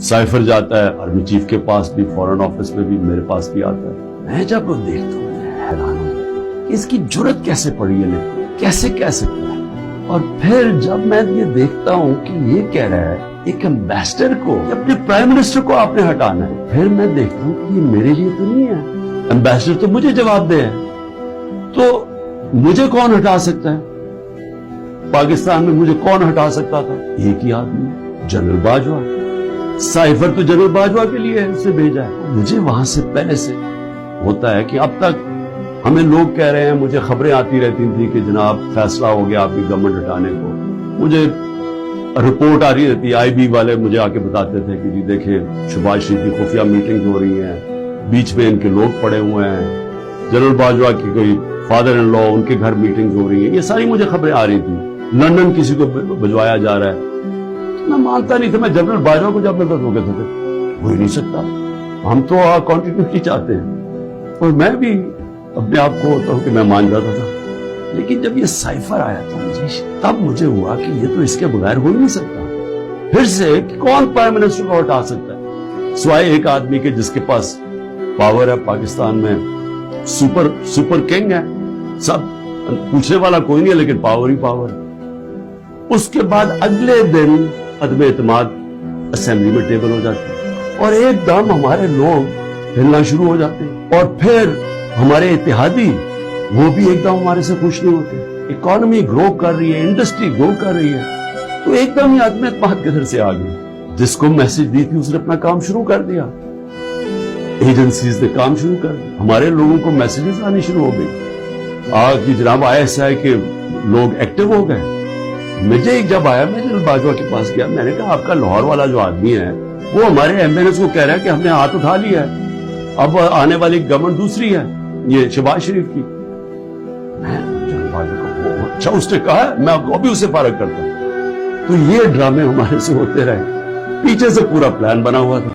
Cipher जाता है army chief के पास भी, फॉरेन ऑफिस में भी, मेरे पास भी आता है। मैं जब वो देखता हूँ मैं हैरान हूँ कि इसकी जुर्रत कैसे पड़ी है, कैसे कह सकता है। और फिर जब मैं ये देखता हूँ कि ये कह रहा है एक एम्बेसडर को, अपने प्राइम मिनिस्टर को आपने हटाना है, फिर मैं देखता हूँ कि ये मेरे लिए तो नहीं है, एम्बेसडर तो मुझे जवाब दे, तो मुझे कौन हटा सकता है? पाकिस्तान में मुझे कौन हटा सकता था? एक ही आदमी, जनरल बाजवा। साइफर तो जनरल बाजवा के लिए है, उसे भेजा है। मुझे वहां से पहले से होता है कि अब तक हमें लोग कह रहे हैं, मुझे खबरें आती रहती थी कि जनाब फैसला हो गया आपकी गवर्नमेंट हटाने को। मुझे रिपोर्ट आ रही रहती, आईबी वाले मुझे आके बताते थे कि जी देखिए शहबाज शरीफ की खुफिया मीटिंग हो रही है, बीच में इनके लोग पड़े हुए हैं, जनरल बाजवा की कोई फादर इन लॉ उनके घर मीटिंग हो रही है, ये सारी मुझे खबरें आ रही थी। लंदन किसी को भिजवाया जा रहा है, तो मैं मानता नहीं था। मैं जनरल बाजवा को जब मैं कहते थे हो ही नहीं सकता, हम तो कॉन्टिन्यूटी चाहते हैं, और मैं भी अपने आप को होता हूं कि मैं मान जाता था। लेकिन जब ये साइफर आया था तब मुझे हुआ कि ये तो इसके बगैर हो ही नहीं सकता। फिर से कि कौन प्राइम मिनिस्टर को हटा सकता है सिवाय एक आदमी के जिसके पास पावर है पाकिस्तान में, सुपर किंग है, सब पूछने वाला कोई नहीं है, लेकिन पावर ही पावर है। उसके बाद अगले दिन अदम एतमाद असेंबली में टेबल हो जाती है और एकदम हमारे लोग हिलना शुरू हो जाते हैं, और फिर हमारे इत्तेहादी वो भी एकदम हमारे से खुश नहीं होते। इकोनॉमी ग्रो कर रही है, इंडस्ट्री ग्रो कर रही है, तो एकदम ही अदम एतमाद किधर से आ गई। जिसको मैसेज दी थी उसने अपना काम शुरू कर दिया, एजेंसीज ने काम शुरू कर दिया, हमारे लोगों को मैसेजेस आनी शुरू हो गई कि जनाब ISI के लोग एक्टिव हो गए। मुझे जब आया, मैं जनरल बाजवा के पास गया, मैंने कहा आपका लाहौर वाला जो आदमी है वो हमारे एम्बेसडर को कह रहा है कि हमने हाथ उठा लिया है, अब आने वाली गवर्नमेंट दूसरी है, ये शहबाज शरीफ की। मैं जनरल बाजवा को अच्छा उसने कहा है, मैं अभी उसे फारग करता हूं। तो ये ड्रामे हमारे से होते रहे, पीछे से पूरा प्लान बना हुआ था।